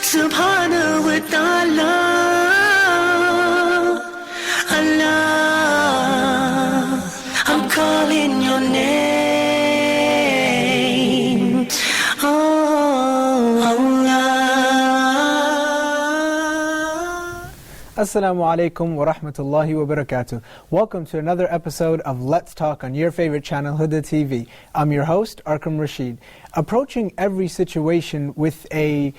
Subhanahu wa ta'ala, Allah, I'm calling your name, oh Allah. Assalamu alaikum wa rahmatullahi wa barakatuh. Welcome to another episode of Let's Talk on your favorite channel, Huda TV. I'm your host, Arkham Rashid. Approaching every situation with a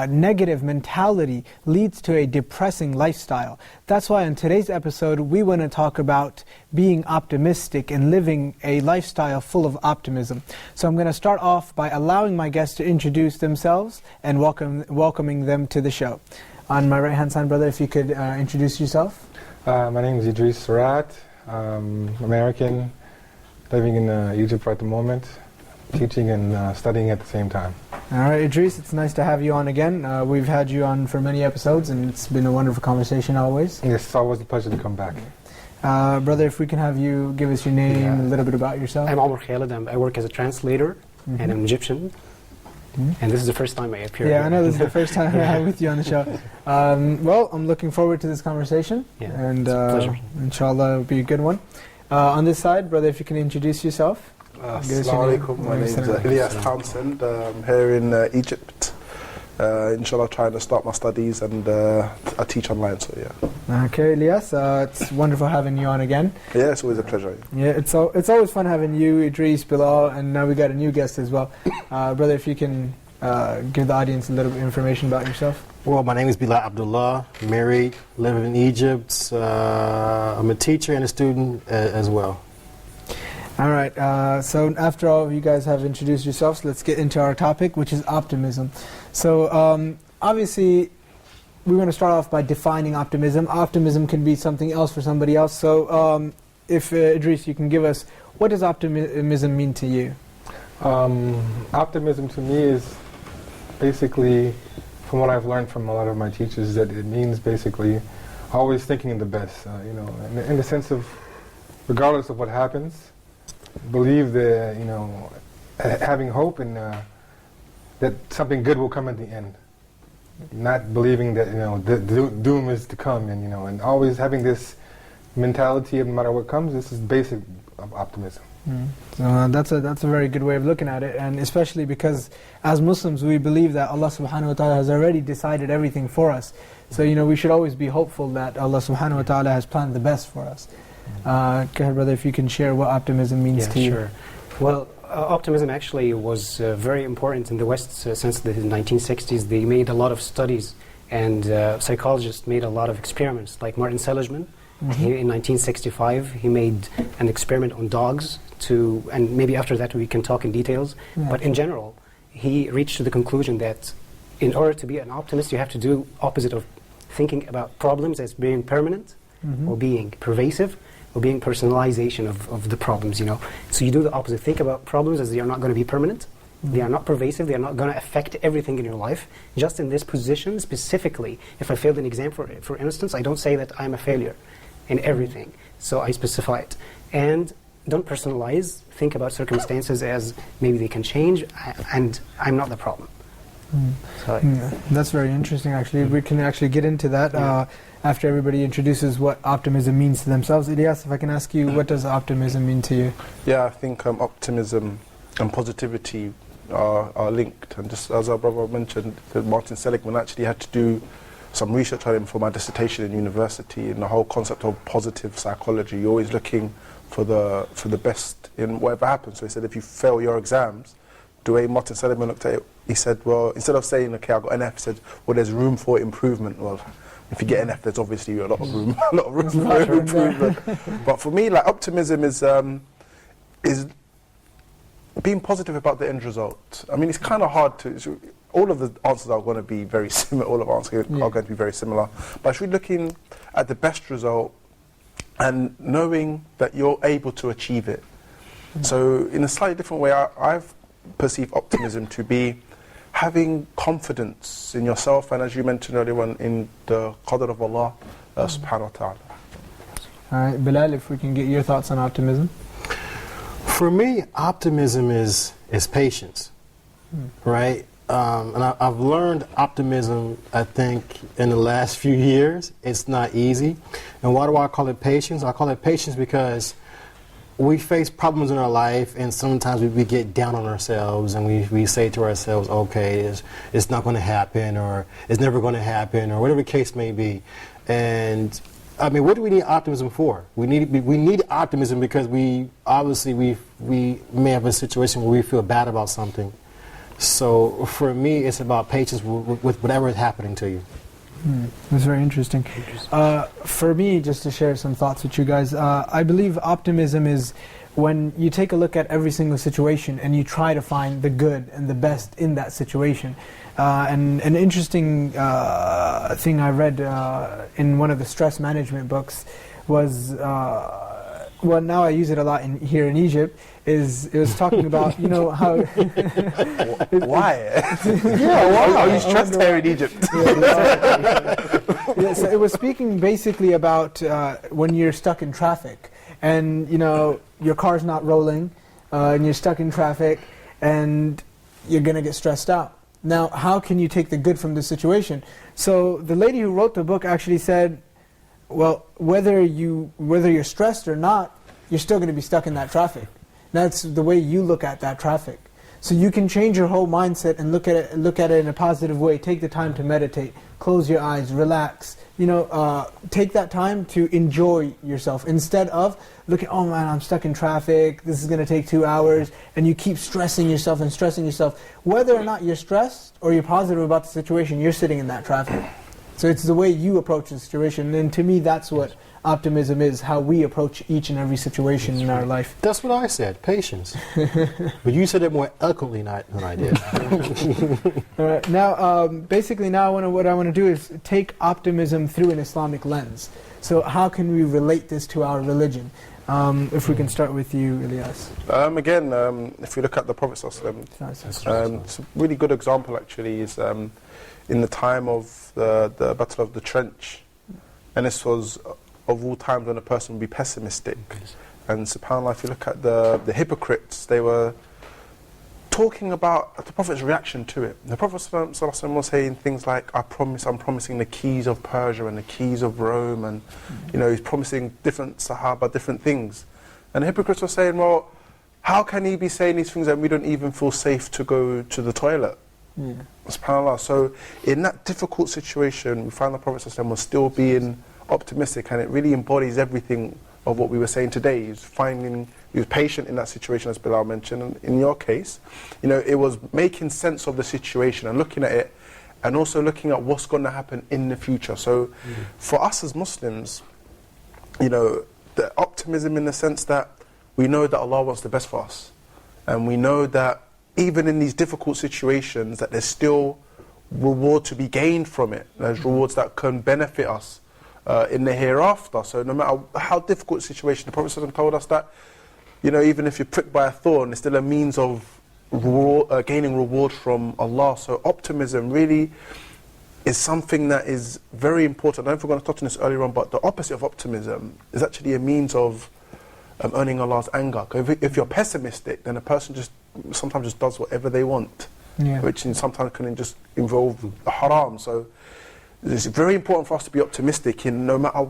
negative mentality leads to a depressing lifestyle. That's why in today's episode we want to talk about being optimistic and living a lifestyle full of optimism. So I'm going to start off by allowing my guests to introduce themselves and welcoming them to the show. On my right hand side, brother, if you could introduce yourself. My name is Idris Tawfiq. American, living in Egypt at the moment, teaching and studying at the same time. All right, Idris, it's nice to have you on again. We've had you on for many episodes, and it's been a wonderful conversation always. Yes, it's always a pleasure to come back. Brother, if we can have you give us your name, a little bit about yourself. I'm Omar Khalid. I work as a translator, and I'm Egyptian. And this is the first time I appear here. I know this is the first time I'm with you on the show. Well, I'm looking forward to this conversation, and it's a pleasure. Inshallah it'll be a good one. On this side, brother, if you can introduce yourself. Assalamu alaikum. My name is Idris Tawfiq. I'm here in Egypt. Inshallah, trying to start my studies, and I teach online. So yeah. Okay, Elias, it's wonderful having you on again. Yeah, it's always a pleasure. Yeah, it's always fun having you, Idris, Bilal, and now we got a new guest as well. Brother, if you can give the audience a little bit of information about yourself. Well, my name is Bilal Abdullah, married, live in Egypt. I'm a teacher and a student as well. All right, so after all of you guys have introduced yourselves, let's get into our topic, which is optimism. So obviously, we want to start off by defining optimism. Optimism can be something else for somebody else. So if Idris, you can give us, what does optimism mean to you? Optimism to me is basically, from what I've learned from a lot of my teachers, that it means basically always thinking of the best. In the sense of, regardless of what happens, believe that, having hope and that something good will come at the end. Not believing that, the doom is to come, and always having this mentality of no matter what comes. This is basic of optimism. So that's a very good way of looking at it, and especially because as Muslims we believe that Allah subhanahu wa ta'ala has already decided everything for us. So we should always be hopeful that Allah subhanahu wa ta'ala has planned the best for us. Go ahead, brother, if you can share what optimism means to you. Sure. Well, optimism actually was very important in the West since the 1960s. They made a lot of studies, and psychologists made a lot of experiments, like Martin Seligman. In 1965, he made an experiment on dogs, and maybe after that we can talk in details. But in general, he reached to the conclusion that in order to be an optimist, you have to do opposite of thinking about problems as being permanent, or being pervasive, or being personalization of the problems, So you do the opposite. Think about problems as they are not going to be permanent, they are not pervasive, they are not going to affect everything in your life. Just in this position specifically, if I failed an exam, for instance, I don't say that I'm a failure in everything. So I specify it. And don't personalize, think about circumstances as maybe they can change, and I'm not the problem. That's very interesting, actually. We can actually get into that after everybody introduces what optimism means to themselves. Ilyas, if I can ask you, what does optimism mean to you? Yeah, I think optimism and positivity are linked. And just as our brother mentioned, Martin Seligman actually had to do some research on him for my dissertation in university, and the whole concept of positive psychology. You're always looking for the best in whatever happens. So he said, if you fail your exams, the way Martin Seligman looked at it, he said, well, instead of saying, okay, I got an F, he said, well, there's room for improvement. Well, if you get an F, there's obviously a lot of room, for improvement. But for me, like, optimism is being positive about the end result. I mean, it's kind of hard to. All of the answers are going to be very similar. All of our answers are going to be very similar. But if you're looking at the best result and knowing that you're able to achieve it. So in a slightly different way, I've perceived optimism to be having confidence in yourself, and as you mentioned earlier on, in the qadr of Allah subhanahu wa ta'ala. Alright, Bilal, if we can get your thoughts on optimism. For me, optimism is patience, right? and I've learned optimism, I think, in the last few years. It's not easy. And why do I call it patience? I call it patience because we face problems in our life, and sometimes we get down on ourselves, and we say to ourselves, okay, it's not going to happen, or it's never going to happen, or whatever the case may be. And I mean, what do we need optimism for? We need optimism because we may have a situation where we feel bad about something. So for me, it's about patience with whatever is happening to you. That's very interesting. For me, just to share some thoughts with you guys, I believe optimism is when you take a look at every single situation and you try to find the good and the best in that situation. And an interesting thing I read in one of the stress management books was, well, now I use it a lot here in Egypt, it was talking about, you know, how... Why? Yeah, why? Are you stressed here in Egypt? Yeah, so it was speaking basically about when you're stuck in traffic and, you know, your car's not rolling and you're stuck in traffic and you're going to get stressed out. Now, how can you take the good from this situation? So the lady who wrote the book actually said, well, whether you're stressed or not, you're still going to be stuck in that traffic. That's the way you look at that traffic. So you can change your whole mindset and look at it in a positive way. Take the time to meditate, close your eyes, relax. You know, take that time to enjoy yourself instead of looking, oh man, I'm stuck in traffic, this is going to take 2 hours, and you keep stressing yourself and stressing yourself. Whether or not you're stressed or you're positive about the situation, you're sitting in that traffic. So it's the way you approach the situation, and to me that's what optimism is, how we approach each and every situation in our life. That's what I said, patience. But you said it more eloquently than I did. All right, now basically now what I want to do is take optimism through an Islamic lens. So how can we relate this to our religion? If we can start with you, Ilyas. Again, if you look at the Prophet ﷺ, it's a really good example actually is in the time of the Battle of the Trench. And this was of all times when a person would be pessimistic. And subhanAllah, if you look at the hypocrites, they were talking about the Prophet's reaction to it. The Prophet ﷺ was saying things like, I'm promising the keys of Persia and the keys of Rome, and you know, he's promising different Sahaba, different things. And the hypocrites were saying, well, how can he be saying these things that we don't even feel safe to go to the toilet? SubhanAllah. So in that difficult situation, we find the Prophet ﷺ was still being optimistic, and it really embodies everything of what we were saying today. He was patient in that situation, as Bilal mentioned, and in your case, you know, it was making sense of the situation and looking at it, and also looking at what's going to happen in the future. So for us as Muslims, you know, the optimism in the sense that we know that Allah wants the best for us, and we know that even in these difficult situations that there's still reward to be gained from it. There's rewards that can benefit us in the hereafter. So no matter how difficult the situation, the Prophet ﷺ told us that, you know, even if you're pricked by a thorn, it's still a means of gaining reward from Allah. So optimism really is something that is very important. I don't know if we're going to touch on this earlier on, but the opposite of optimism is actually a means of earning Allah's anger. If you're pessimistic, then a person sometimes just does whatever they want, which sometimes can just involve haram. So it's very important for us to be optimistic in no matter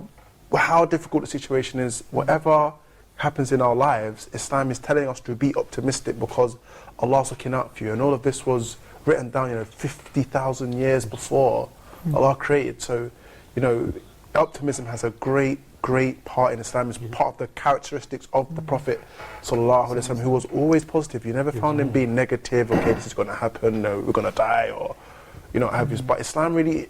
how difficult the situation is, whatever happens in our lives, Islam is telling us to be optimistic because Allah's looking out for you. And all of this was written down, you know, 50,000 years before Allah created. So, you know, optimism has a great part in Islam. It's part of the characteristics of the Prophet ﷺ, who was always positive. You never found him being negative, okay, this is going to happen, no, we're going to die, or, you know, but Islam really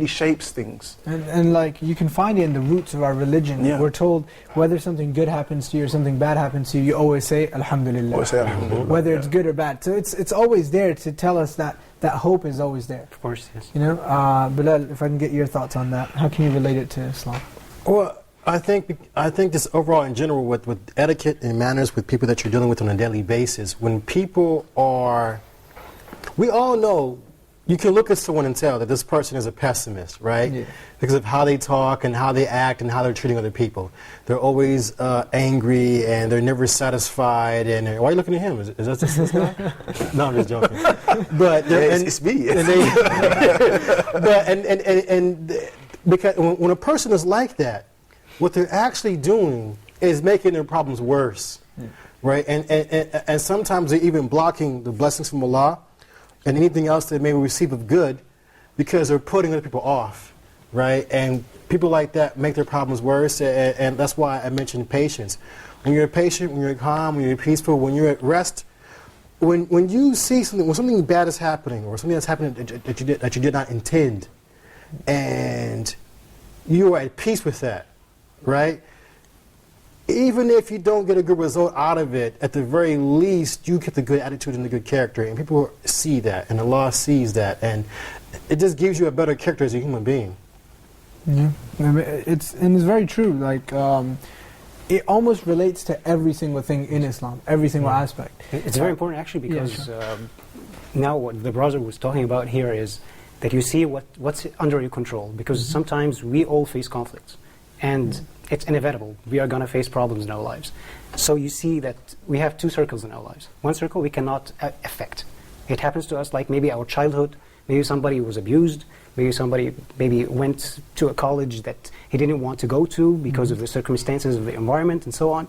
shapes things. And like, you can find it in the roots of our religion. We're told whether something good happens to you or something bad happens to you, you always say Alhamdulillah. Always say Alhamdulillah. Whether it's good or bad. So it's always there to tell us that hope is always there. Of course, yes. You know, Bilal, if I can get your thoughts on that, how can you relate it to Islam? Well, I think this overall in general with etiquette and manners with people that you're dealing with on a daily basis, when people are, we all know you can look at someone and tell that this person is a pessimist, right? Yeah. Because of how they talk and how they act and how they're treating other people. They're always angry and they're never satisfied. And why are you looking at him? Is that this guy? No, I'm just joking. But It's me. Because when a person is like that, what they're actually doing is making their problems worse, right? And sometimes they're even blocking the blessings from Allah and anything else they may receive of good because they're putting other people off, right? And people like that make their problems worse, and that's why I mentioned patience. When you're patient, when you're calm, when you're peaceful, when you're at rest, when you see something, when something bad is happening or something that's happening that you did not intend, and you are at peace with that, right? Even if you don't get a good result out of it, at the very least, you get the good attitude and the good character. And people see that, and Allah sees that. And it just gives you a better character as a human being. Yeah, I mean, it's very true. Like, it almost relates to every single thing in Islam, every single aspect. It's very important actually because now what the brother was talking about here is that you see what's under your control, because sometimes we all face conflicts. And it's inevitable. We are going to face problems in our lives. So you see that we have two circles in our lives. One circle we cannot affect. It happens to us like maybe our childhood, maybe somebody was abused, maybe somebody went to a college that he didn't want to go to because of the circumstances of the environment and so on.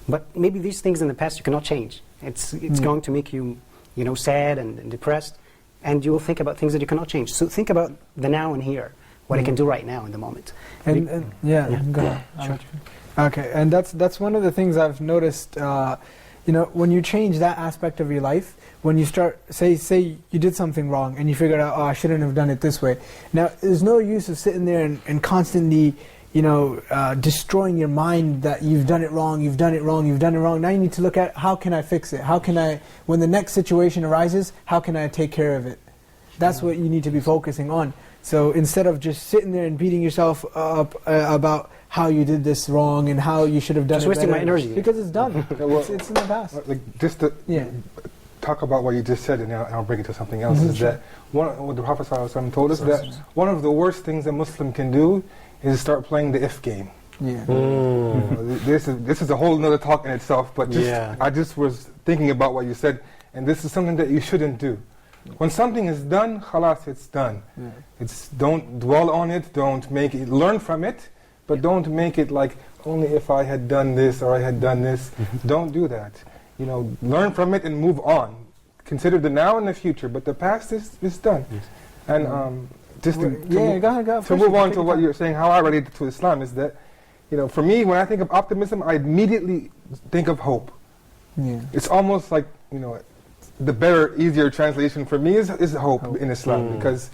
But maybe these things in the past you cannot change. It's going to make you, sad and depressed, and you will think about things that you cannot change. So think about the now and here. What I can do right now in the moment. Go ahead. Sure. Okay, and that's one of the things I've noticed. When you change that aspect of your life, when you start, say you did something wrong and you figured out, I shouldn't have done it this way. Now, there's no use of sitting there and constantly, destroying your mind that you've done it wrong. Now you need to look at, how can I fix it? How can I, when the next situation arises, how can I take care of it? That's what you need to be focusing on. So instead of just sitting there and beating yourself up about how you did this wrong and how you should have done it better. Just wasting my energy. Because it's done. It's in the past. Just to talk about what you just said, and I'll bring it to something else, is that what the Prophet ﷺ told us, that one of the worst things a Muslim can do is start playing the if game. Yeah. This is a whole nother talk in itself, but I just was thinking about what you said, and this is something that you shouldn't do. When something is done, khalas, it's done. Don't dwell on it, don't make it, learn from it, but don't make it like, only if I had done this or I had done this. Don't do that. Learn from it and move on. Consider the now and the future, but the past is done. And just to move on to what you're saying, how I relate it to Islam is that, for me, when I think of optimism, I immediately think of hope. It's almost like, the better, easier translation for me is hope in Islam, because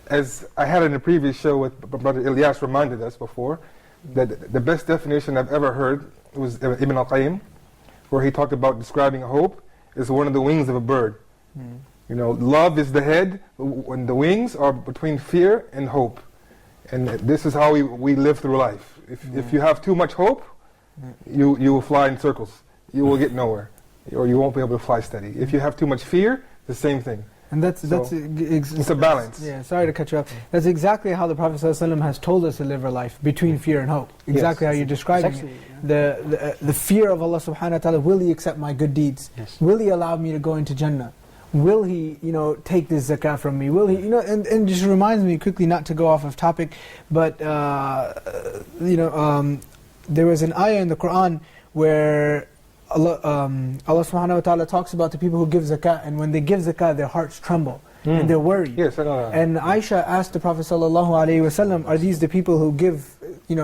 as I had in a previous show with Brother Ilyas reminded us before, that the best definition I've ever heard was Ibn al-Qayyim, where he talked about describing hope as one of the wings of a bird. Love is the head, and the wings are between fear and hope. And this is how we live through life. If you have too much hope, you will fly in circles. You will get nowhere. Or you won't be able to fly steady. If you have too much fear, the same thing. And it's a balance. Yeah, sorry to cut you off. That's exactly how the Prophet ﷺ has told us to live our life, between fear and hope. Exactly how you're describing it. The fear of Allah subhanahu wa ta'ala, will He accept my good deeds? Will He allow me to go into Jannah? Will He, take this zakah from me? Will He, and just reminds me quickly, not to go off of topic, but, there was an ayah in the Qur'an where Allah subhanahu wa ta'ala talks about the people who give zakah, and when they give zakah, their hearts tremble and they're worried. And Aisha asked the Prophet sallallahu alaihi wasallam, are these the people who give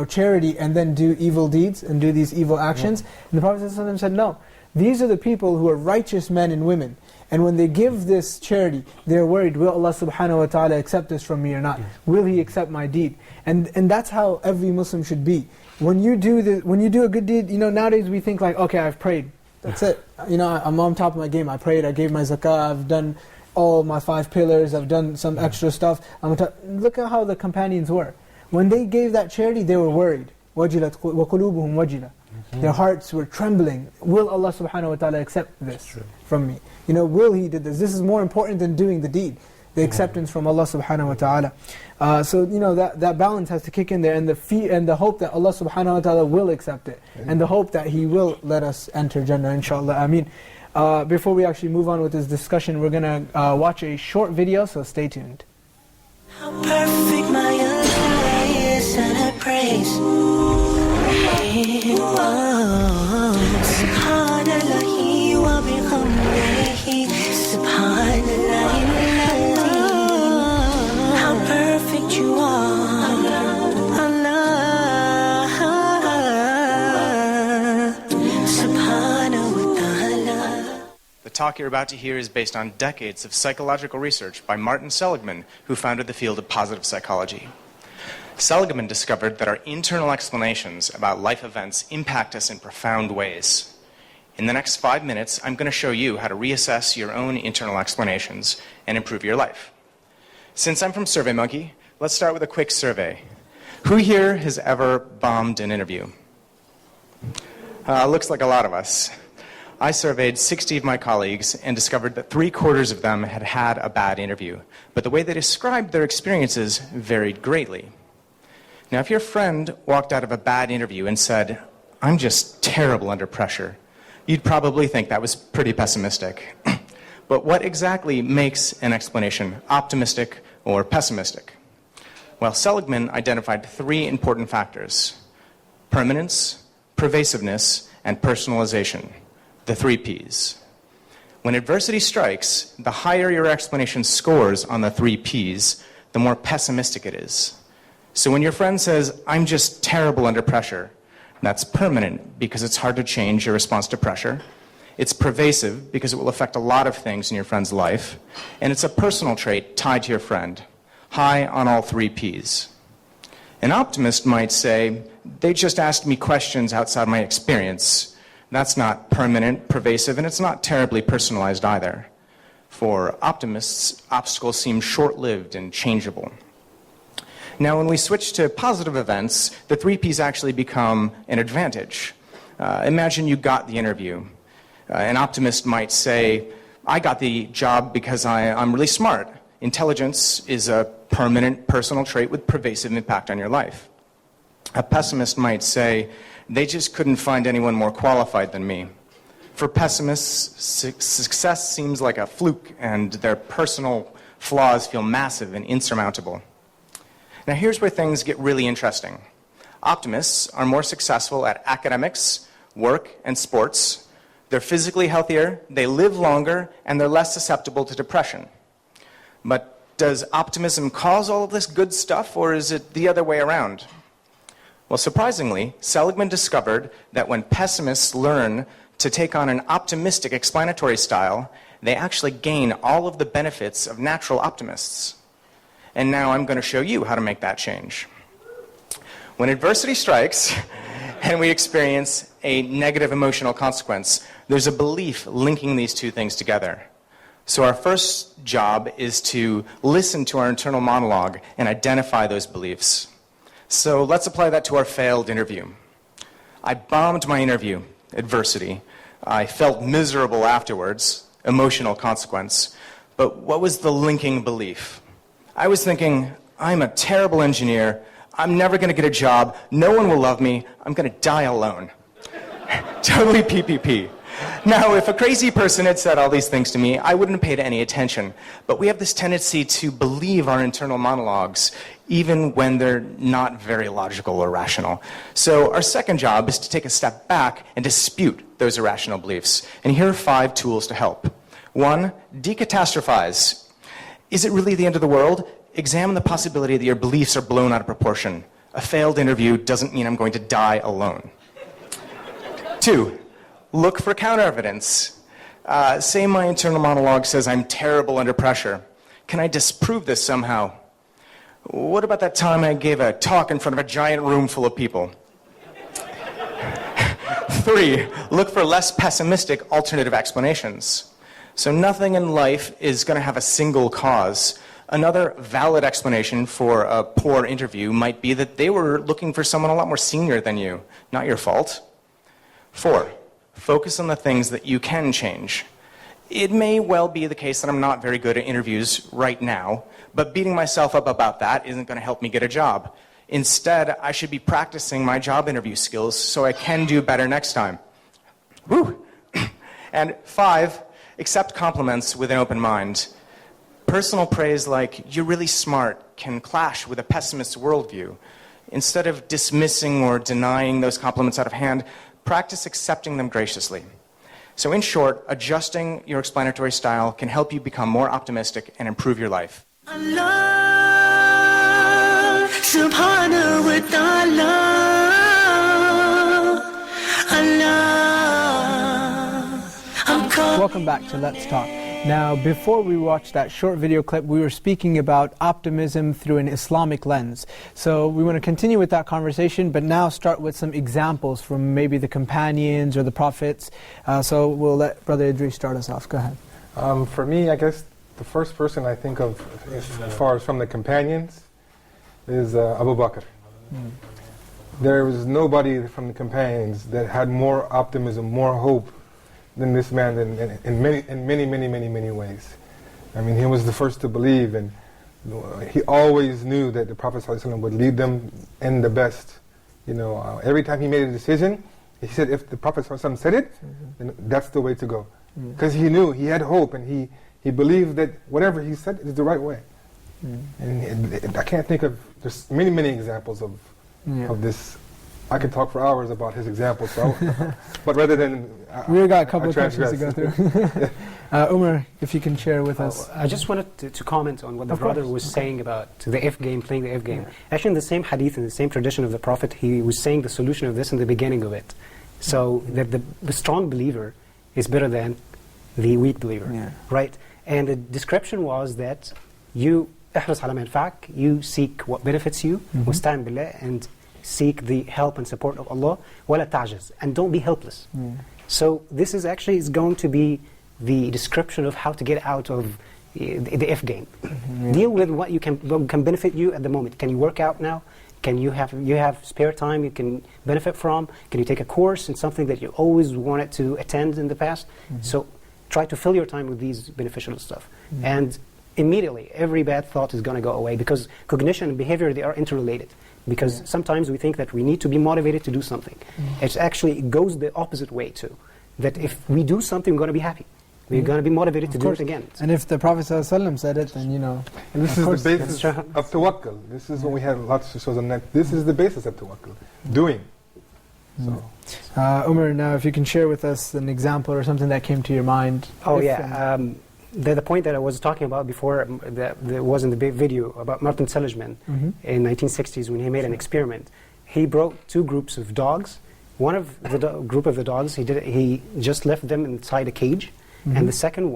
charity and then do evil deeds and do these evil actions? And the Prophet sallallahu alaihi wasallam said, no, these are the people who are righteous men and women, and when they give this charity, they're worried, will Allah subhanahu wa ta'ala accept this from me or not? Will He accept my deed? And that's how every Muslim should be. When you do a good deed, nowadays we think like, okay, I've prayed, that's it. I'm on top of my game. I prayed, I gave my zakah, I've done all my 5 pillars, I've done some extra stuff. Look at how the companions were. When they gave that charity, they were worried. وَجِلَتْ وَقُلُوبُهُمْ وَجِلَةٌ. Their hearts were trembling. Will Allah subhanahu wa ta'ala accept this from me? Will He do this? This is more important than doing the deed. the acceptance from Allah subhanahu wa ta'ala. So that balance has to kick in there, and the hope that Allah subhanahu wa ta'ala will accept it, and the hope that He will let us enter Jannah, inshallah. Ameen. Before we actually move on with this discussion, we're going to watch a short video, so stay tuned. How perfect my Allah is, and I praise Him. Subhanallahi wa bihamdihi, Subhanallah. How perfect you are, Allah, Subhanahu wa ta'ala. The talk you're about to hear is based on decades of psychological research by Martin Seligman, who founded the field of positive psychology. Seligman discovered that our internal explanations about life events impact us in profound ways. In the next 5 minutes, I'm going to show you how to reassess your own internal explanations and improve your life. Since I'm from SurveyMonkey, let's start with a quick survey. Who here has ever bombed an interview? Looks like a lot of us. I surveyed 60 of my colleagues and discovered that 3/4 of them had had a bad interview, but the way they described their experiences varied greatly. Now, if your friend walked out of a bad interview and said, "I'm just terrible under pressure," you'd probably think that was pretty pessimistic. But what exactly makes an explanation optimistic or pessimistic? Well, Seligman identified 3 important factors: permanence, pervasiveness, and personalization, the 3 Ps. When adversity strikes, the higher your explanation scores on the 3 Ps, the more pessimistic it is. So when your friend says, "I'm just terrible under pressure," that's permanent because it's hard to change your response to pressure. It's pervasive because it will affect a lot of things in your friend's life. And it's a personal trait tied to your friend, high on all 3 Ps. An optimist might say, "They just asked me questions outside my experience." That's not permanent, pervasive, and it's not terribly personalized either. For optimists, obstacles seem short-lived and changeable. Now, when we switch to positive events, the 3 Ps actually become an advantage. Imagine you got the interview. An optimist might say, "I got the job because I'm really smart." Intelligence is a permanent personal trait with pervasive impact on your life. A pessimist might say, "They just couldn't find anyone more qualified than me." For pessimists, success seems like a fluke, and their personal flaws feel massive and insurmountable. Now here's where things get really interesting. Optimists are more successful at academics, work, and sports. They're physically healthier, they live longer, and they're less susceptible to depression. But does optimism cause all of this good stuff, or is it the other way around? Well, surprisingly, Seligman discovered that when pessimists learn to take on an optimistic explanatory style, they actually gain all of the benefits of natural optimists. And now I'm going to show you how to make that change. When adversity strikes and we experience a negative emotional consequence, there's a belief linking these 2 things together. So our first job is to listen to our internal monologue and identify those beliefs. So let's apply that to our failed interview. I bombed my interview, adversity. I felt miserable afterwards, emotional consequence. But what was the linking belief? I was thinking, "I'm a terrible engineer. I'm never going to get a job. No one will love me. I'm going to die alone." Totally PPP. Now, if a crazy person had said all these things to me, I wouldn't have paid any attention. But we have this tendency to believe our internal monologues, even when they're not very logical or rational. So our second job is to take a step back and dispute those irrational beliefs. And here are 5 tools to help. 1, decatastrophize. Is it really the end of the world? Examine the possibility that your beliefs are blown out of proportion. A failed interview doesn't mean I'm going to die alone. 2, look for counter-evidence. Say my internal monologue says I'm terrible under pressure. Can I disprove this somehow? What about that time I gave a talk in front of a giant room full of people? 3, look for less pessimistic alternative explanations. So nothing in life is going to have a single cause. Another valid explanation for a poor interview might be that they were looking for someone a lot more senior than you, not your fault. 4, focus on the things that you can change. It may well be the case that I'm not very good at interviews right now, but beating myself up about that isn't going to help me get a job. Instead, I should be practicing my job interview skills so I can do better next time. Woo! And 5, accept compliments with an open mind. Personal praise like, you're really smart, can clash with a pessimist's worldview. Instead of dismissing or denying those compliments out of hand, practice accepting them graciously. So in short, adjusting your explanatory style can help you become more optimistic and improve your life. Allah subhanahu wa ta'ala. Allah, I'm calling. Welcome back to Let's Talk. Now, before we watched that short video clip, we were speaking about optimism through an Islamic lens. So we want to continue with that conversation, but now start with some examples from maybe the companions or the prophets. So we'll let Brother Idris start us off. Go ahead. For me, I guess the first person I think of as far as from the companions is Abu Bakr. There was nobody from the companions that had more optimism, more hope than this man in many ways. I mean, he was the first to believe, and he always knew that the Prophet ﷺ would lead them in the best. You know, every time he made a decision, he said, if the Prophet ﷺ said it, then that's the way to go. Because he knew, he had hope, and he believed that whatever he said is the right way. And I can't think of, there's many examples of this. I could talk for hours about his examples, so but rather than we've got a couple of questions to go through. Umar, if you can share with us. I just wanted to comment on what the brother was saying about the F game, playing the F game. Actually, in the same hadith, in the same tradition of the Prophet, he was saying the solution of this in the beginning of it. So that the strong believer is better than the weak believer, right? And the description was that you احرص على ما ينفعك, you seek what benefits you, واستعن بالله, and seek the help and support of Allah, ولا تعجز, and don't be helpless. So this is going to be the description of how to get out of the F game. Deal with what can benefit you at the moment. Can you work out now? Can you have spare time you can benefit from? Can you take a course in something that you always wanted to attend in the past? So try to fill your time with these beneficial stuff. And immediately, every bad thought is going to go away, because cognition and behavior, they are interrelated. Because sometimes we think that we need to be motivated to do something. It goes the opposite way too. That if we do something, we're going to be happy. We're going to be motivated to do it again. And if the Prophet ﷺ said it, then And this is the basis of tawakkul. This is what we had lots of shows on that. This is the basis of tawakkul. Doing. So. Umar, now if you can share with us an example or something that came to your mind. The point that I was talking about before, that was in the big video about Martin Seligman in 1960s when he made an experiment. He brought 2 groups of dogs. One of the group of the dogs, he just left them inside a cage, and the second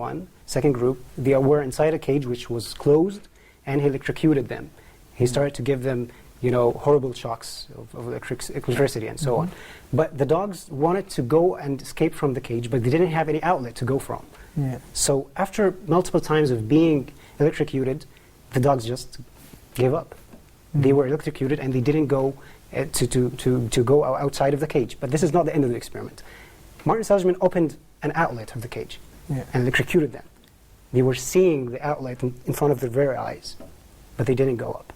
group, they were inside a cage which was closed, and he electrocuted them. He started to give them, horrible shocks of electricity and so on. But the dogs wanted to go and escape from the cage, but they didn't have any outlet to go from. So after multiple times of being electrocuted, the dogs just gave up. They were electrocuted and they didn't go to go outside of the cage. But this is not the end of the experiment. Martin Seligman opened an outlet of the cage and electrocuted them. They were seeing the outlet in front of their very eyes, but they didn't go up.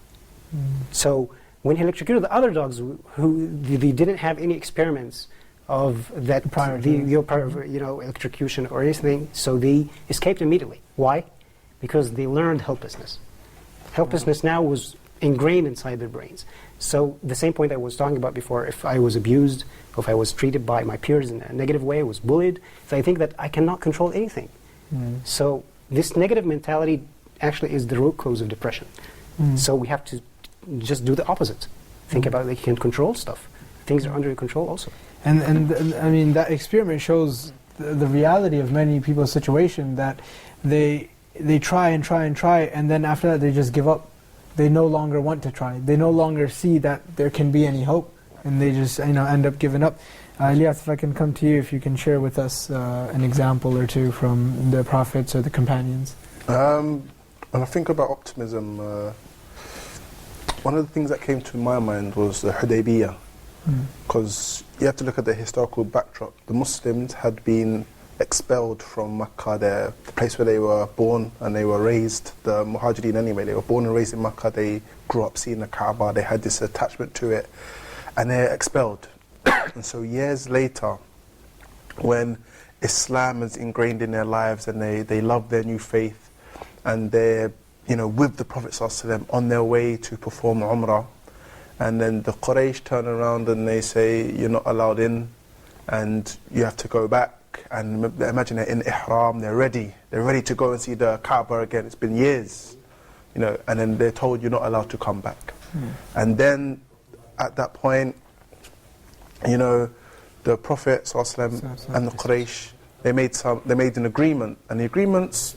So when he electrocuted the other dogs who they didn't have any experiments of that electrocution or anything, so they escaped immediately. Why? Because they learned helplessness. Helplessness now was ingrained inside their brains. So the same point I was talking about before, if I was abused, if I was treated by my peers in a negative way, was bullied, so I think that I cannot control anything. So this negative mentality actually is the root cause of depression. So we have to just do the opposite. Think about that you can control stuff. Things are under your control also. And I mean, that experiment shows the reality of many people's situation, that they try and try and try, and then after that they just give up. They no longer want to try. They no longer see that there can be any hope, and they just end up giving up. Ilyas, if I can come to you, if you can share with us an example or two from the prophets or the companions. When I think about optimism, one of the things that came to my mind was the Hudaybiyah, because you have to look at the historical backdrop. The Muslims had been expelled from Makkah, the place where they were born and they were raised, the Muhajirin anyway, they were born and raised in Makkah, they grew up seeing the Kaaba, they had this attachment to it, and they're expelled. And so years later, when Islam is ingrained in their lives and they love their new faith, and they're with the Prophet ﷺ on their way to perform Umrah, and then the Quraysh turn around and they say, you're not allowed in and you have to go back. And imagine they're in Ihram, they're ready to go and see the Kaaba again. It's been years, and then they're told you're not allowed to come back. And then at that point, the Prophet ﷺ and the Quraysh, they made an agreement, and the agreements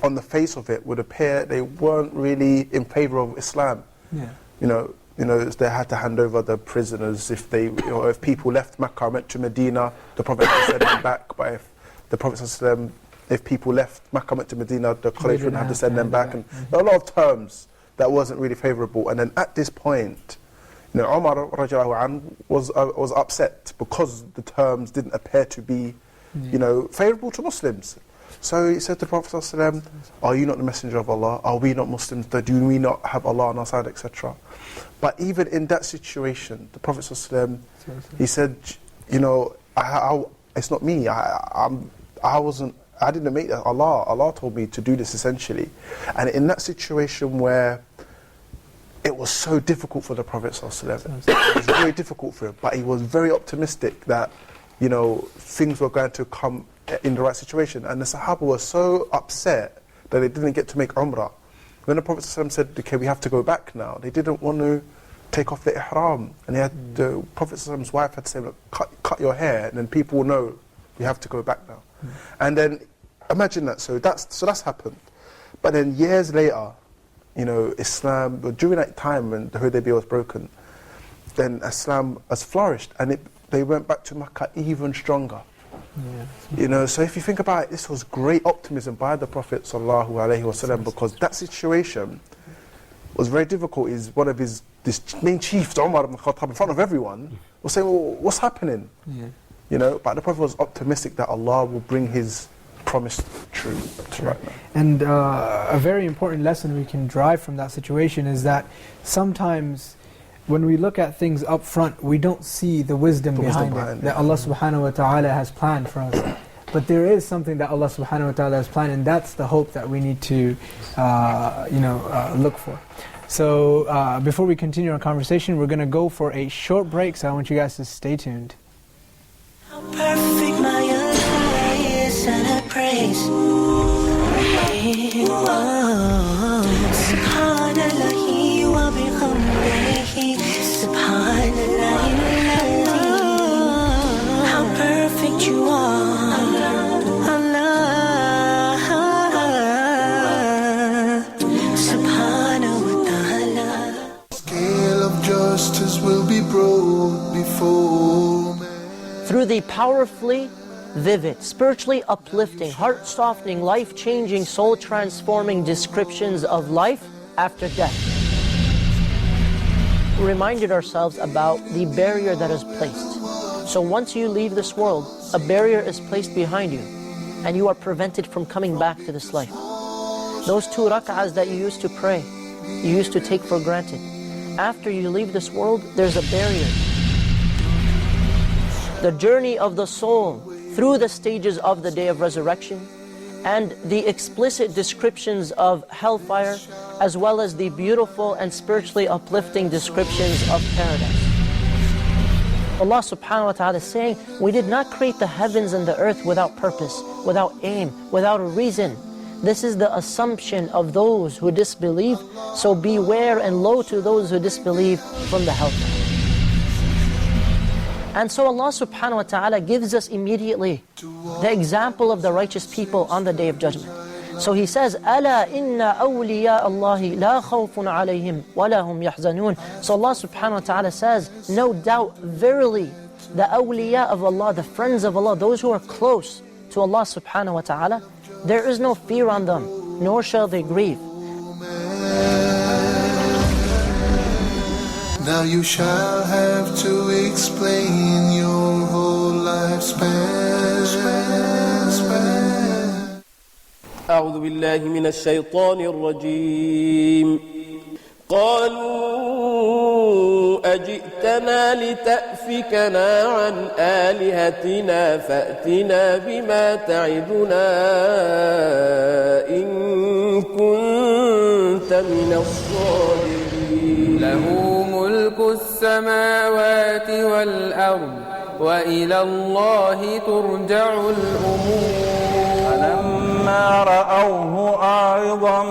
on the face of it would appear they weren't really in favor of Islam. They had to hand over the prisoners if people left Mecca and went to Medina, the Prophet had to send them back. But if the Prophet ﷺ, if people left Mecca and went to Medina, the Quraysh wouldn't have to send them back. And there were a lot of terms that wasn't really favourable. And then at this point, Omar radiallahu anhu was upset because the terms didn't appear to be, favourable to Muslims. So he said to the Prophet ﷺ, are you not the messenger of Allah? Are we not Muslims? Do we not have Allah on our side, etc.? But even in that situation, the Prophet ﷺ, he said, it's not me. I didn't make that. Allah told me to do this essentially. And in that situation where it was so difficult for the Prophet ﷺ, it was very difficult for him, but he was very optimistic that things were going to come in the right situation. And the Sahaba were so upset that they didn't get to make Umrah. When the Prophet ﷺ said, okay, we have to go back now, they didn't want to take off the ihram. And the Prophet ﷺ's wife had to say, look, cut your hair, and then people will know you have to go back now. And then imagine that. So that's happened. But then years later, Islam, during that time when the Hudaybiyah was broken, then Islam has flourished, and they went back to Makkah even stronger. So if you think about it, this was great optimism by the Prophet ﷺ, because that situation was very difficult. Is one of this main chiefs, Umar ibn Khattab, in front of everyone, was saying, well, what's happening? But the Prophet was optimistic that Allah will bring his promise true. Right now. And a very important lesson we can drive from that situation is that sometimes when we look at things up front, we don't see the wisdom behind it that Allah subhanahu wa ta'ala has planned for us. But there is something that Allah subhanahu wa ta'ala has planned, and that's the hope that we need to look for. So before we continue our conversation, we're going to go for a short break, so I want you guys to stay tuned. How perfect my Allah is, and I praise. Subhanallahi wa bihamdihi, Subhanallahi. How perfect you are, Allah, Subhanahu wa ta'ala. Scale of justice will be brought before me. Through the powerfully vivid, spiritually uplifting, heart-softening, life-changing, soul-transforming descriptions of life after death, we reminded ourselves about the barrier that is placed. So once you leave this world, a barrier is placed behind you, and you are prevented from coming back to this life. Those 2 rak'ahs that you used to pray, you used to take for granted. After you leave this world, there's a barrier. The journey of the soul through the stages of the day of resurrection, and the explicit descriptions of hellfire, as well as the beautiful and spiritually uplifting descriptions of paradise. Allah subhanahu wa ta'ala is saying, we did not create the heavens and the earth without purpose, without aim, without a reason. This is the assumption of those who disbelieve, so beware and woe to those who disbelieve from the hellfire. And so Allah subhanahu wa ta'ala gives us immediately the example of the righteous people on the Day of Judgment. So He says, أَلَا إِنَّ أَوْلِيَاءَ اللَّهِ لَا خَوْفٌ عَلَيْهِمْ وَلَا هُمْ يَحْزَنُونَ. So Allah subhanahu wa ta'ala says, no doubt, verily, the awliya of Allah, the friends of Allah, those who are close to Allah subhanahu wa ta'ala, there is no fear on them, nor shall they grieve. Now you shall have to explain your whole lifespan. أعوذ بالله من الشيطان الرجيم قالوا أجئتنا لتأفكنا عن آلهتنا فأتنا بما تعدنا إن كنت من الصادقين له ملك السماوات والأرض وإلى الله ترجع الأمور فلما رأوه عارضا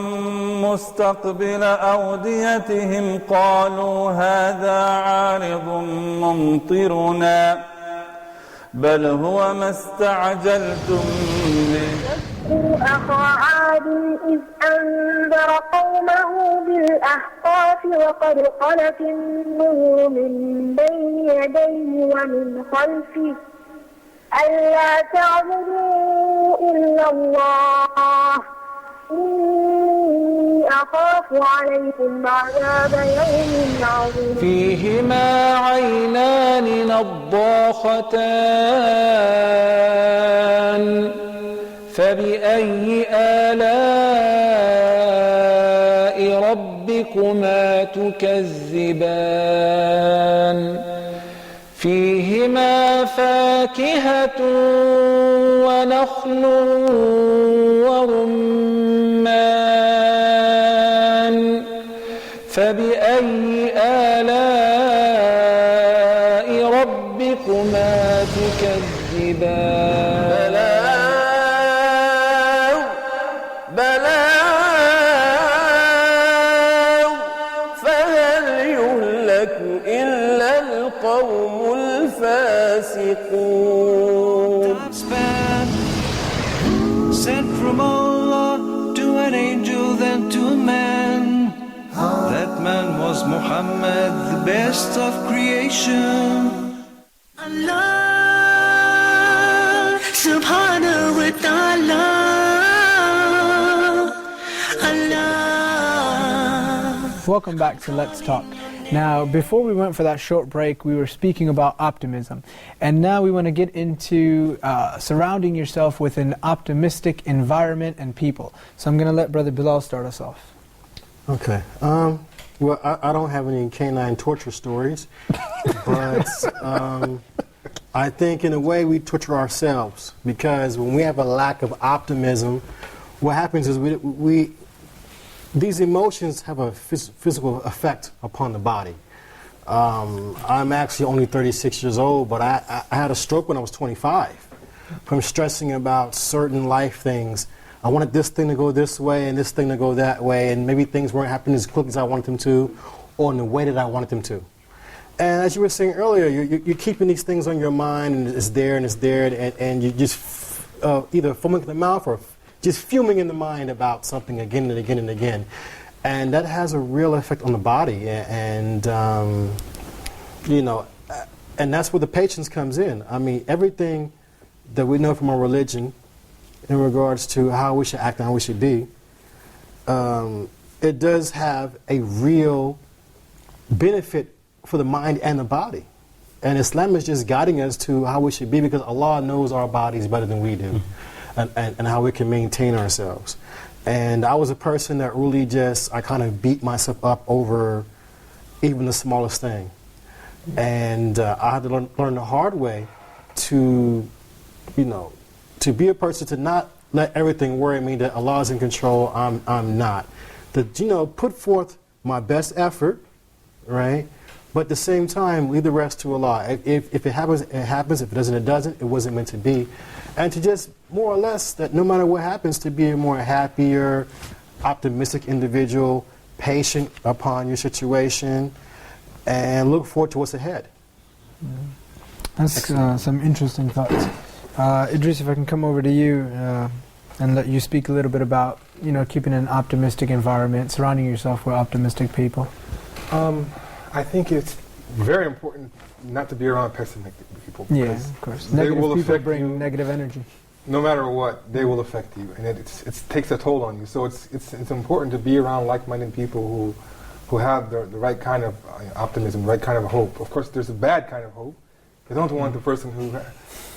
مستقبل أوديتهم قالوا هذا عارض ممطرنا بل هو ما استعجلتم به أخا عاد إذ أنذر قومه بالأحقاف وقد خلت النذر من بين يديه ومن خلفه ألا تعبدوا إلا الله إني أخاف عليكم عذاب يوم عظيم فيهما عينان نضاختان فبأي آلاء ربكما تكذبان فيهما فاكهة ونخل ورمان فبأي آلاء ربكما تكذبان القوم الفاسقون Sent from Allah to an angel then to man. That man was Muhammad, the best of creation. Allah subhanahu wa ta'ala. Allah. Welcome back to Let's Talk. Now, before we went for that short break, we were speaking about optimism. And now we want to get into surrounding yourself with an optimistic environment and people. So I'm going to let Brother Bilal start us off. Okay. Well, I don't have any canine torture stories, but I think in a way we torture ourselves, because when we have a lack of optimism, what happens is these emotions have a physical effect upon the body. I'm actually only 36 years old, but I had a stroke when I was 25 from stressing about certain life things. I wanted this thing to go this way and this thing to go that way, and maybe things weren't happening as quickly as I wanted them to, or in the way that I wanted them to. And as you were saying earlier, you're keeping these things on your mind, and it's there, and you just either foaming at the mouth or just fuming in the mind about something again and again and again. And that has a real effect on the body, and you know, and that's where the patience comes in. I mean, everything that we know from our religion in regards to how we should act and how we should be, it does have a real benefit for the mind and the body. And Islam is just guiding us to how we should be, because Allah knows our bodies better than we do. And how we can maintain ourselves. And I was a person that really I kind of beat myself up over even the smallest thing. And I had to learn the hard way to, to be a person, to not let everything worry me, that Allah is in control, I'm not. To, put forth my best effort, right? But at the same time, leave the rest to Allah. If it happens, it happens. If it doesn't, it doesn't. It wasn't meant to be. And to just, more or less, that no matter what happens, to be a more happier, optimistic individual, patient upon your situation, and look forward to what's ahead. That's some interesting thoughts. Idris, if I can come over to you and let you speak a little bit about, keeping an optimistic environment, surrounding yourself with optimistic people. I think it's very important not to be around pessimistic people. Yeah, of course. Negative people bring negative energy. No matter what, they will affect you, and it takes a toll on you. So it's important to be around like-minded people who have the right kind of optimism, the right kind of hope. Of course, there's a bad kind of hope. You don't want the person who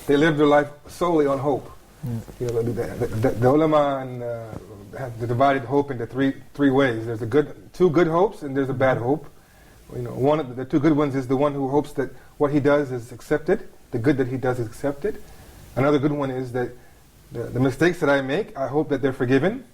they live their life solely on hope. You know, the ulama and, have divided hope into three ways. There's two good hopes, and there's a bad hope. You know, one of the two good ones is the one who hopes that what he does is accepted, the good that he does is accepted. Another good one is that the mistakes that I make, I hope that they're forgiven.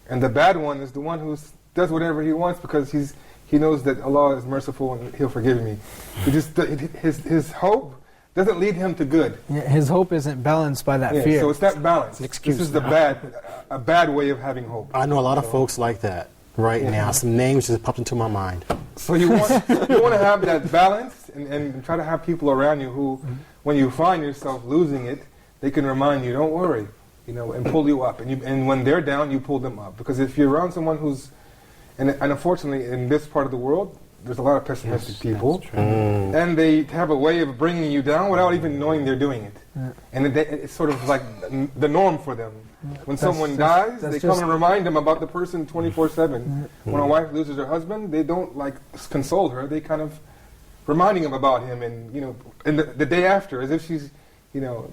And the bad one is the one who does whatever he wants because he knows that Allah is merciful and He'll forgive me. His hope doesn't lead him to good. Yeah, his hope isn't balanced by that fear. So it's not balanced. Excuse this is a bad way of having hope. I know a lot of folks like that right now. Some names just popped into my mind. So you want to have that balance and try to have people around you who, when you find yourself losing it, they can remind you, don't worry, you know, and pull you up. And when they're down, you pull them up. Because if you're around someone who's, and unfortunately in this part of the world, there's a lot of pessimistic people, and they have a way of bringing you down without even knowing they're doing it. And it's sort of like the norm for them. When someone dies, they come and remind them about the person 24/7. When a wife loses her husband, they don't like console her. They kind of reminding them about him, and you know, and the day after, as if she's, you know,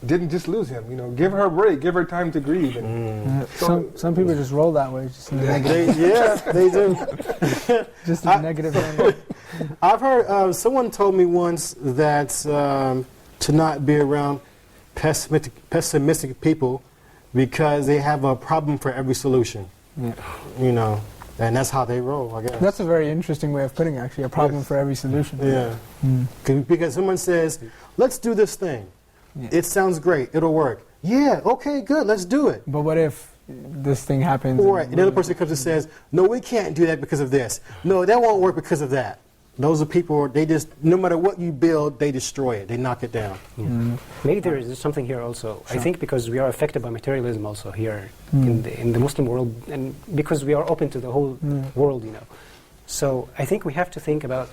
didn't just lose him. You know, give her a break, give her time to grieve. And some people just roll that way, just in the negative. They do. Just in the negative manner. I've heard someone told me once that to not be around pessimistic people because they have a problem for every solution. Yeah. You know, and that's how they roll, I guess. That's a very interesting way of putting it, actually, a problem for every solution. Yeah. Because someone says, let's do this thing. Yeah. It sounds great. It'll work. Yeah, okay, good, let's do it. But what if this thing happens? Right. And the other person comes and says, no, we can't do that because of this. No, that won't work because of that. Those are people, they just, no matter what you build, they destroy it. They knock it down. Yeah. Maybe there is something here also. Sure. I think because we are affected by materialism also here in the Muslim world, and because we are open to the whole world, you know. So I think we have to think about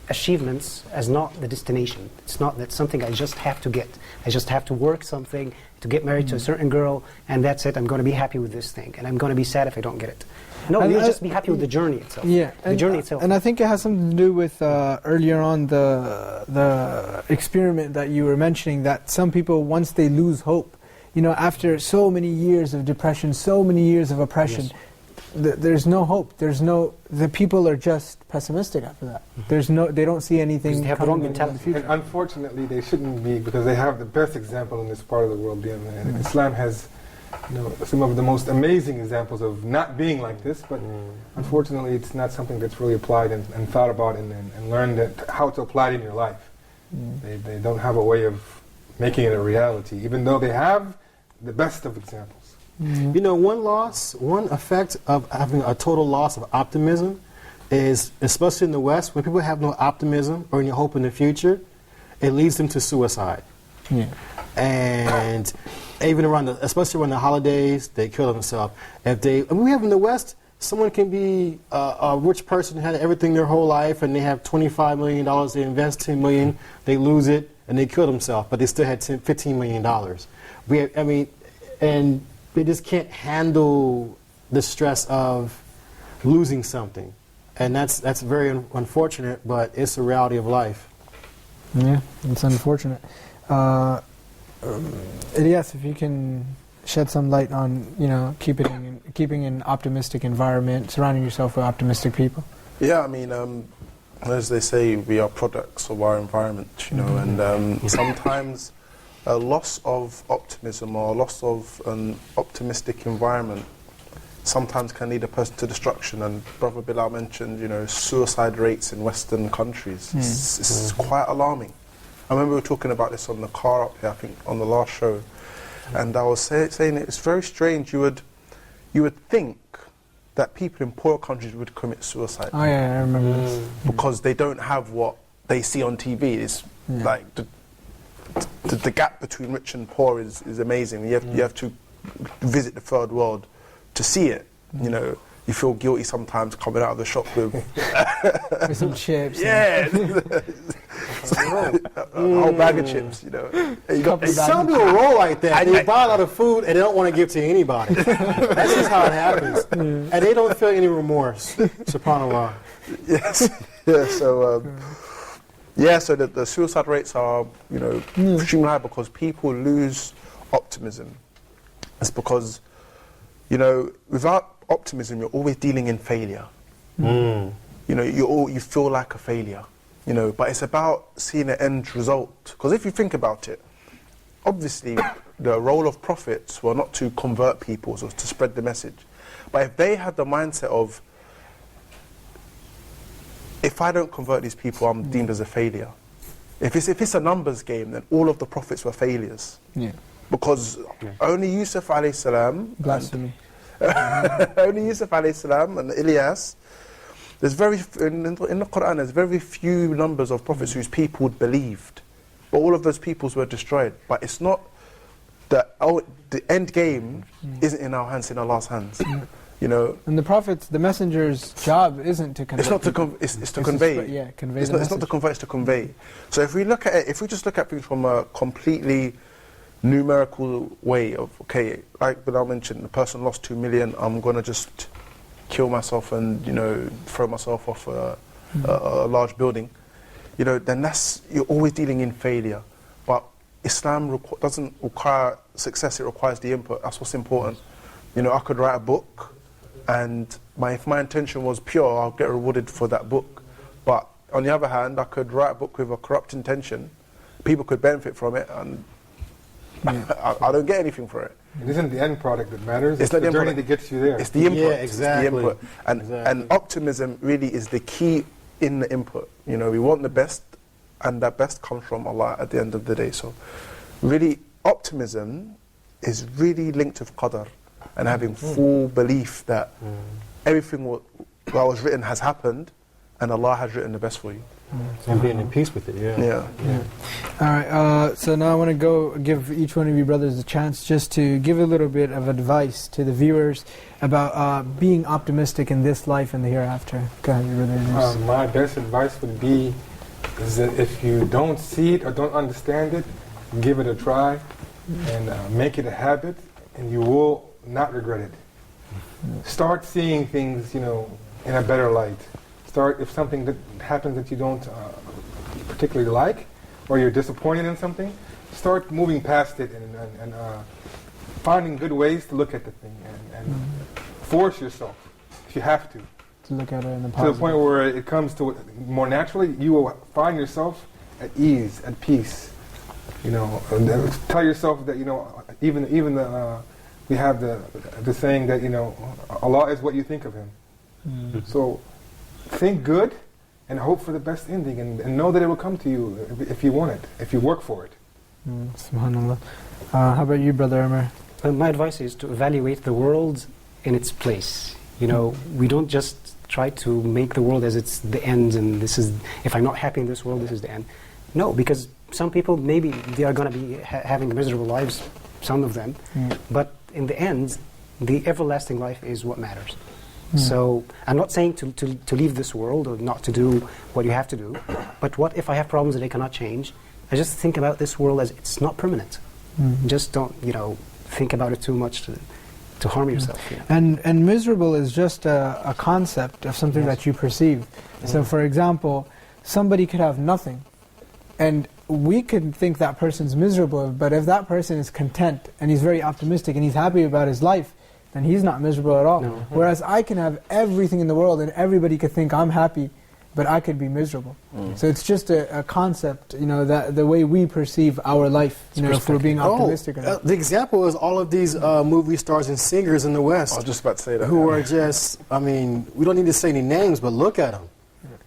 achievements as not the destination. It's not that something I just have to get. I just have to work something to get married to a certain girl, and that's it. I'm going to be happy with this thing, and I'm going to be sad if I don't get it. No, you just be happy with the journey itself. Yeah, the journey itself. And I think it has something to do with earlier on the experiment that you were mentioning, that some people, once they lose hope, you know, after so many years of depression, so many years of oppression, there's no hope. The people are just pessimistic after that. They don't see anything. They have the wrong mentality. And unfortunately, they shouldn't be, because they have the best example in this part of the world. Islam has, you know, some of the most amazing examples of not being like this, but unfortunately it's not something that's really applied and thought about and learned how to apply it in your life. They don't have a way of making it a reality, even though they have the best of examples. You know, one effect of having a total loss of optimism is, especially in the West, when people have no optimism or any hope in the future, it leads them to suicide. Yeah. And even especially around the holidays, they kill themselves. We have in the West, someone can be a rich person, had everything their whole life, and they have $25 million, they invest $10 million, they lose it, and they kill themselves, but they still had $15 million. And they just can't handle the stress of losing something. And that's very unfortunate, but it's the reality of life. Yeah, it's unfortunate. Ilyas, if you can shed some light on, you know, keeping an optimistic environment, surrounding yourself with optimistic people. Yeah, I mean, as they say, we are products of our environment, you know, and sometimes a loss of optimism or a loss of an optimistic environment sometimes can lead a person to destruction. And Brother Bilal mentioned, you know, suicide rates in Western countries. It's quite alarming. I remember we were talking about this on the car up here, I think, on the last show, and I was saying it's very strange. You would think that people in poor countries would commit suicide. Oh yeah, I remember this. Because they don't have what they see on TV. It's like the gap between rich and poor is amazing. You have to visit the third world to see it. You know, you feel guilty sometimes coming out of the shop with some chips. Yeah, a whole bag of chips. You know, some people roll like that. They buy a lot of food and they don't want to give to anybody. That's just how it happens, and they don't feel any remorse. Subhanallah. Yes. Yeah. So. So the suicide rates are, you know, extremely high because people lose optimism. It's because, you know, without optimism, you're always dealing in failure. You know, you feel like a failure. You know, but it's about seeing an end result. Because if you think about it, obviously the role of prophets were not to convert people, or to spread the message. But if they had the mindset of, if I don't convert these people, I'm deemed as a failure. If it's a numbers game, then all of the prophets were failures. Yeah. Because only Yusuf alayhi salam, Blasphemy. only Yusuf alayhi salam and Ilyas, there's in the Quran there's very few numbers of prophets whose people believed. But all of those peoples were destroyed. But it's not the end game isn't in our hands, it's in Allah's hands. You know. And the prophets, the messenger's job isn't to convey. It's not to it's to convey. Convey. It's not to convey, it's to convey. So if we look at it, if we just look at things from a completely numerical way of, okay, like Bilal mentioned, the person lost 2 million, I'm gonna just kill myself and, you know, throw myself off a large building, you know, then you're always dealing in failure. But Islam doesn't require success, it requires the input. That's what's important. You know, I could write a book, and if my intention was pure, I'll get rewarded for that book. But on the other hand, I could write a book with a corrupt intention, people could benefit from it, and I don't get anything for it. It isn't the end product that matters, it's not the journey product that gets you there. It's the input. Yeah, exactly. It's the input. And optimism really is the key in the input. You know, we want the best, and that best comes from Allah at the end of the day. So really, optimism is really linked with qadr, and having full belief that everything that was written has happened, and Allah has written the best for you. And being in peace with it, Yeah. All right, so now I want to give each one of you brothers a chance just to give a little bit of advice to the viewers about being optimistic in this life and the hereafter. Go ahead, brother Idris. My best advice would be is that if you don't see it or don't understand it, give it a try and make it a habit, and you will not regret it. Start seeing things, you know, in a better light. If something that happens that you don't particularly like, or you're disappointed in something, start moving past it and finding good ways to look at the thing, and force yourself, if you have to look at it in the to positive. the point where it comes to it more naturally. You will find yourself at ease, at peace. You know, and tell yourself that, you know, even we have the saying that, you know, Allah is what you think of Him. So think good and hope for the best ending, and know that it will come to you if you want it, if you work for it. Subhanallah. How about you, Brother Omar? My advice is to evaluate the world in its place. You know, we don't just try to make the world as it's the end, and this is, if I'm not happy in this world, this is the end. No, because some people, maybe they are going to be having miserable lives, some of them, but in the end, the everlasting life is what matters. So I'm not saying to leave this world or not to do what you have to do, but what if I have problems that I cannot change? I just think about this world as it's not permanent. Just don't, you know, think about it too much to harm yourself. You know? And miserable is just a concept of something that you perceive. So for example, somebody could have nothing, and we could think that person's miserable, but if that person is content and he's very optimistic and he's happy about his life, then he's not miserable at all. Whereas I can have everything in the world and everybody could think I'm happy, but I could be miserable. So it's just a concept, you know, that the way we perceive our life, you know, if we're being optimistic or not. The example is all of these movie stars and singers in the West. I was just about to say that. Who are just, I mean, we don't need to say any names, but look at them.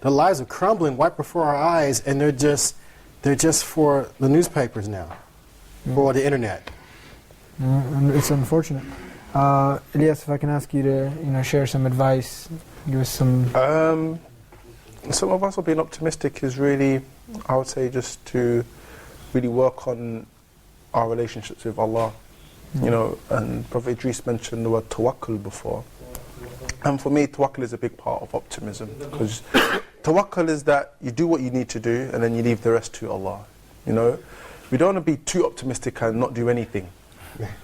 Their lives are crumbling right before our eyes, and they're just for the newspapers now, or the internet. And it's unfortunate. Ilyas, if I can ask you to, you know, share some advice, give us some... Some of us are being optimistic is really, I would say, just to really work on our relationships with Allah. You know, and Prophet Idris mentioned the word tawakkul before. And for me, tawakkul is a big part of optimism, because tawakkul is that you do what you need to do and then you leave the rest to Allah. You know, we don't want to be too optimistic and not do anything.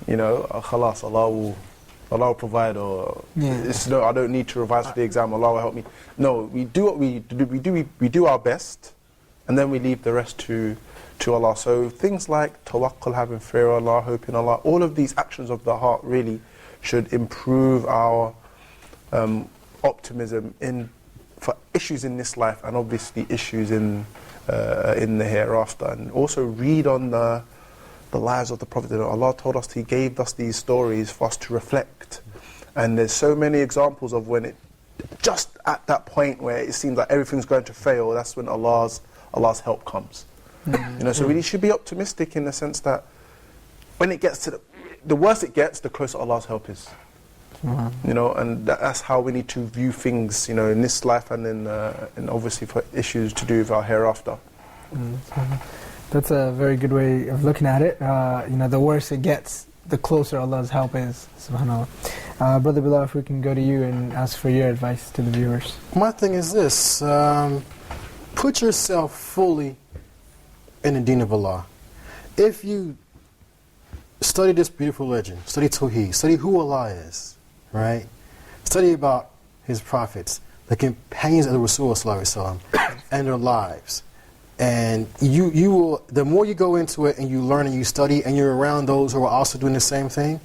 You know, khalas, Allah will provide, or no, I don't need to revise for the exam, Allah will help me. No, we do what we do our best, and then we leave the rest to Allah. So things like tawakkul, having fear of Allah, hope in Allah, all of these actions of the heart really should improve our optimism for issues in this life, and obviously issues in the hereafter. And also read on the lives of the Prophet. Allah told us, He gave us these stories for us to reflect. And there's so many examples of when it, just at that point where it seems like everything's going to fail, that's when Allah's help comes. You know, so we should be optimistic in the sense that when it gets to the worse it gets, the closer Allah's help is. You know, and that's how we need to view things, you know, in this life and and obviously for issues to do with our hereafter. That's a very good way of looking at it. You know, the worse it gets, the closer Allah's help is. SubhanAllah. Brother Bilal, if we can go to you and ask for your advice to the viewers. My thing is this: put yourself fully in the Deen of Allah. If you study this beautiful religion, study Tawheed, study who Allah is, right? Study about His prophets, the companions of the Rasulullah and their lives. And you will, the more you go into it and you learn and you study and you're around those who are also doing the same thing,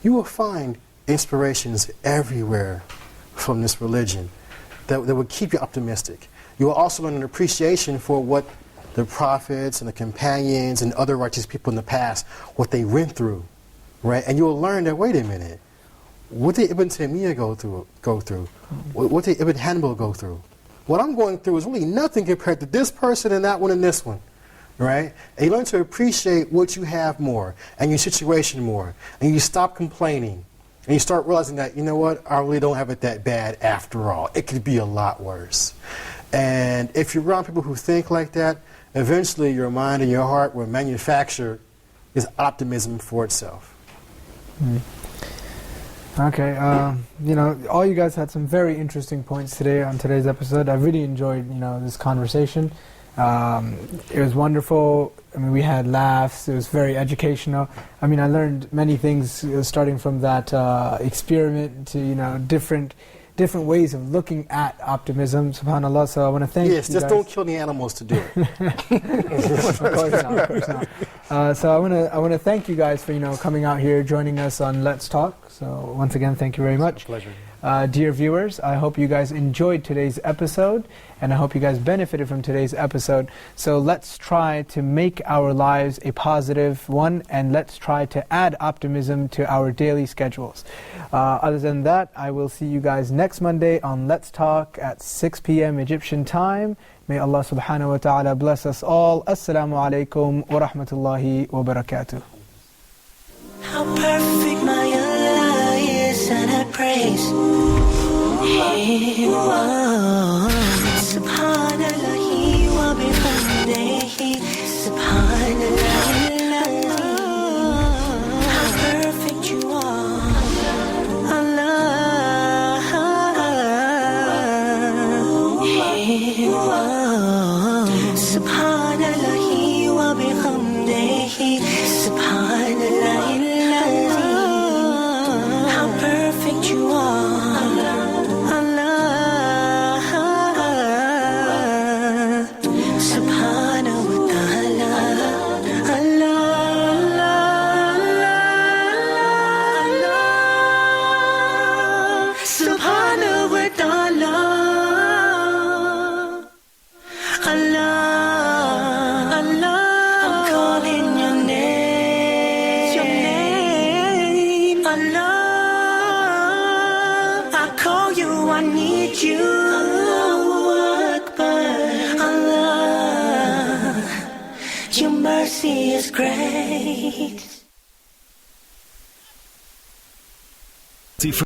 you will find inspirations everywhere from this religion that will keep you optimistic. You will also learn an appreciation for what the prophets and the companions and other righteous people in the past, what they went through, right? And you'll learn that, wait a minute, what did Ibn Taymiyyah go through? What did Ibn Hanbal go through? What I'm going through is really nothing compared to this person and that one and this one, right? And you learn to appreciate what you have more and your situation more, and you stop complaining, and you start realizing that, you know what, I really don't have it that bad after all. It could be a lot worse. And if you're around people who think like that, eventually your mind and your heart will manufacture this optimism for itself. Okay, you know, all you guys had some very interesting points today on today's episode. I really enjoyed, you know, this conversation. It was wonderful. I mean, we had laughs. It was very educational. I mean, I learned many things, starting from that experiment to, you know, different ways of looking at optimism, subhanAllah. So I want to thank you just guys. Don't kill the animals to do it. Of course not. So I want to thank you guys for, you know, coming out here, joining us on Let's Talk. So once again, thank you very much. It's a pleasure. Dear viewers, I hope you guys enjoyed today's episode, and I hope you guys benefited from today's episode. So let's try to make our lives a positive one, and let's try to add optimism to our daily schedules. Other than that, I will see you guys next Monday on Let's Talk at 6 p.m. Egyptian time. May Allah subhanahu wa ta'ala bless us all. Assalamu alaikum wa rahmatullahi wa barakatuh. How perfect my Allah is, and I praise Him. Subhanallahi wa bihamdihi. Subhanallah. How perfect you are, Allah. Subhanallahi wa bihamdihi. Subhanallah. Perfect you are, Allah, Subhanahu wa ta'ala, Allah, Subhanahu wa ta'ala, Allah, I'm calling your name, Allah. I need you, Allahu Akbar, Allah, your mercy is great.